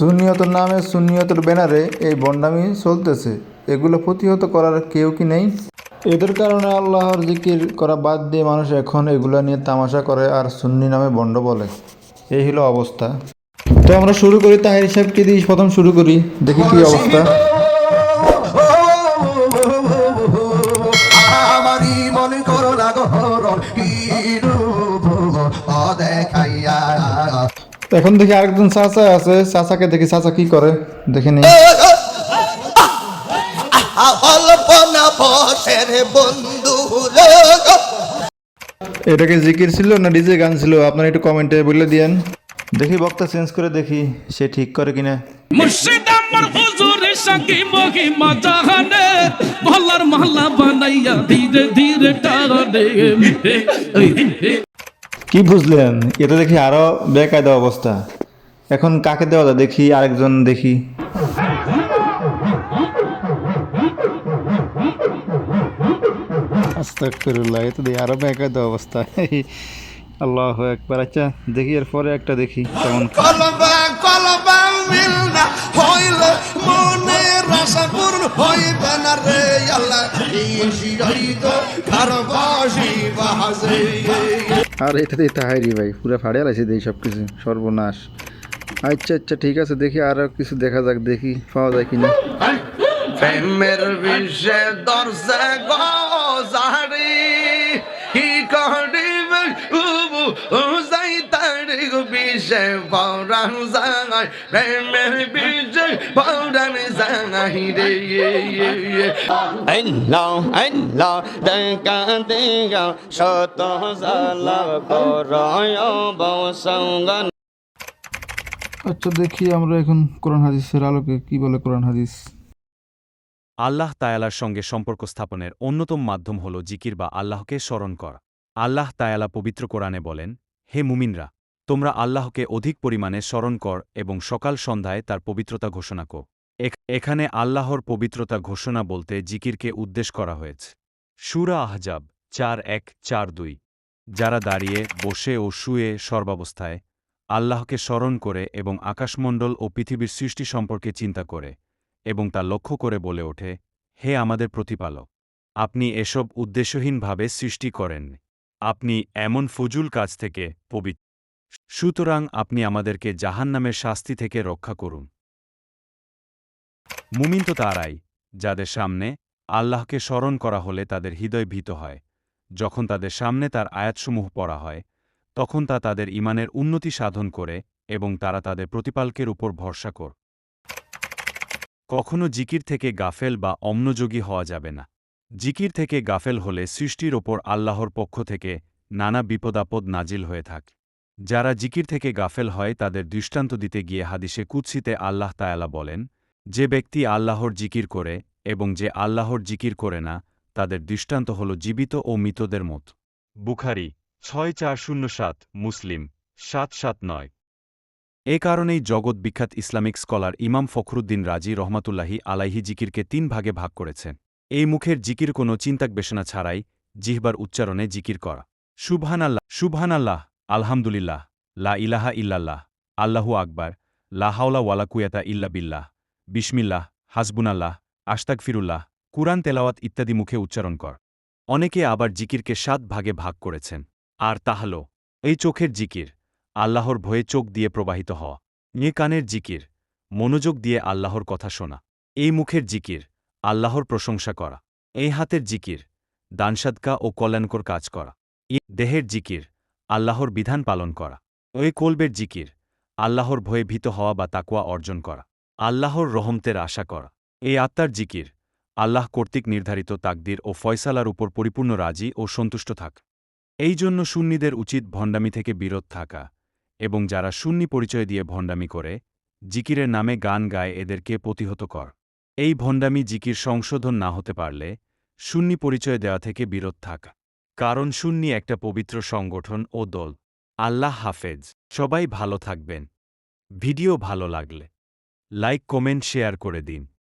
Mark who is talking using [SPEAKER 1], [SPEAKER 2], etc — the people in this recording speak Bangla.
[SPEAKER 1] সুন্নিয়তের নামে সুন্নিয়তের ব্যানারে এই ভণ্ডামি চলতেছে, এগুলো প্রতিহত করার কেউ কি নেই? এদের কারণে আল্লাহর জিকির করা বাদ দিয়ে মানুষ এখন এগুলো নিয়ে তামাশা করে আর সুন্নি নামে ভণ্ড বলে। এই হলো অবস্থা। তো আমরা শুরু করি, তাহির সাহেবকে দিয়ে প্রথম শুরু করি, দেখি কি অবস্থা। এখন দেখি আরেকজন চাচা আছে, চাচাকে দেখি চাচা কি করে, দেখে নেই। এটাকে জিকির ছিল না ডিজে গান ছিল? আপনারা একটু কমেন্টে বলে দিয়েন। দেখি বক্তা চেঞ্জ করে দেখি সে ঠিক করে কিনা। মুর্শিদ আমার হুজুরের সঙ্গে মহিমা জাহানে মহল্লার মহল্লা বানাইয়া ধীরে ধীরে টানে। কি বুঝলেন? এটা দেখি আরো বেকায়দা অবস্থা। এখন কাকে দেওয়া যায় দেখি, আরেকজন দেখি। আস্তাগফিরুল্লাহ, এটা দেখি আরো বেকায়দা অবস্থা। আল্লাহু আকবার। আচ্ছা দেখি এরপরে একটা দেখি কেমন। আর এটাতে তাহারি ভাই পুরো ফাড়িয়ে লাগছে এই সব কিছু, সর্বনাশ। আচ্ছা আচ্ছা ঠিক আছে, দেখি আরো কিছু দেখা যাক, দেখি পাওয়া যায় কিনা। প্রেমের বিষে দর্শে গজারি কি করিবে উবু উজাই তারি বিষে পরান যায়, প্রেমের বিষে পরান যায় রে। আল্লাহ আল্লাহ দেখা দেখা শত জালা করয় বসঙ্গন। আচ্ছা দেখি আমরা এখন কোরআন হাদিসের আলোকে কি বলে কোরআন হাদিস।
[SPEAKER 2] আল্লাহ তায়ালার সঙ্গে সম্পর্ক স্থাপনের অন্যতম মাধ্যম হল জিকির বা আল্লাহকে স্মরণ করা। আল্লাহ তায়ালা পবিত্র কোরআনে বলেন, হে মুমিনরা, তোমরা আল্লাহকে অধিক পরিমাণে স্মরণ কর এবং সকাল সন্ধ্যায় তার পবিত্রতা ঘোষণা কর। এখানে আল্লাহর পবিত্রতা ঘোষণা বলতে জিকিরকে উদ্দেশ করা হয়েছে। সূরা আহজাব 4:1-4:2। যারা দাঁড়িয়ে, বসে ও শুয়ে সর্বাবস্থায় আল্লাহকে স্মরণ করে এবং আকাশমণ্ডল ও পৃথিবীর সৃষ্টি সম্পর্কে চিন্তা করে এবং তা লক্ষ্য করে বলে ওঠে, হে আমাদের প্রতিপালক, আপনি এসব উদ্দেশ্যহীনভাবে সৃষ্টি করেন, আপনি এমন ফজুল কাজ থেকে পবিত্র, সুতরাং আপনি আমাদেরকে জাহান্নামের শাস্তি থেকে রক্ষা করুন। মুমিন তো তারাই যাদের সামনে আল্লাহকে স্মরণ করা হলে তাদের হৃদয় ভীত হয়। যখন তাদের সামনে তার আয়াতসমূহ পড়া হয় তখন তা তাদের ঈমানের উন্নতি সাধন করে এবং তারা তাদের প্রতিপালকের উপর ভরসা কর। কখনো জিকির থেকে গাফেল বা অমনোযোগী হওয়া যাবে না। জিকির থেকে গাফেল হলে সৃষ্টির ওপর আল্লাহর পক্ষ থেকে নানা বিপদাপদ নাজিল হয়ে থাকে। যারা জিকির থেকে গাফেল হয় তাদের দৃষ্টান্ত দিতে গিয়ে হাদিসে কুদসিতে আল্লাহ তায়ালা বলেন, যে ব্যক্তি আল্লাহর জিকির করে এবং যে আল্লাহর জিকির করে না তাদের দৃষ্টান্ত হল জীবিত ও মৃতদের মত। বুখারী ৬৪০৭, মুসলিম ৭৭৯। এ কারণেই জগৎ বিখ্যাত ইসলামিক স্কলার ইমাম ফখরুদ্দিন রাজি রহমাতুল্লাহি আলাইহি জিকিরকে ৩ ভাগে ভাগ করেছেন। এই মুখের জিকির কোনো চিন্তাগবেষণা ছাড়াই জিহবার উচ্চারণে জিকির করা। সুবহানাল্লাহ, সুবহানাল্লাহ, আলহামদুলিল্লাহ, লা ইলাহা ইল্লাল্লাহ, আল্লাহু আকবার, লা হাওলা ওয়ালা কুওয়াতা ইল্লা বিল্লাহ, বিসমিল্লাহ, হাসবুনাল্লাহ, আস্তাগফিরুল্লাহ, কুরআন তেলাওয়াত ইত্যাদি মুখে উচ্চারণ কর। অনেকে আবার জিকিরকে ৭ ভাগে ভাগ করেছেন। আর তা হল, এই চোখের জিকির, আল্লাহর ভয়ে চোখ দিয়ে প্রবাহিত হওয়া। এ কানের জিকির, মনোযোগ দিয়ে আল্লাহর কথা শোনা। এই মুখের জিকির, আল্লাহর প্রশংসা করা। এই হাতের জিকির, দানসাদকা ও কল্যাণকর কাজ করা। এই দেহের জিকির, আল্লাহর বিধান পালন করা। ওই কলবের জিকির, আল্লাহর ভয়ে ভীত হওয়া বা তাকওয়া অর্জন করা, আল্লাহর রহমতের আশা করা। এই আত্মার জিকির, আল্লাহ কর্তৃক নির্ধারিত তাকদির ও ফয়সালার উপর পরিপূর্ণ রাজি ও সন্তুষ্ট থাক। এই জন্য সুন্নিদের উচিত ভণ্ডামি থেকে বিরত থাকা এবং যারা সুন্নি পরিচয় দিয়ে ভণ্ডামি করে জিকিরের নামে গান গায় এদেরকে প্রতিহত কর। এই ভণ্ডামি জিকির সংশোধন না হতে পারলে সুন্নি পরিচয় দেওয়া থেকে বিরত থাকা, কারণ সুন্নি একটা পবিত্র সংগঠন ও দল। আল্লাহ হাফেজ। সবাই ভালো থাকবেন। ভিডিও ভালো লাগলে লাইক, কমেন্ট, শেয়ার করে দিন।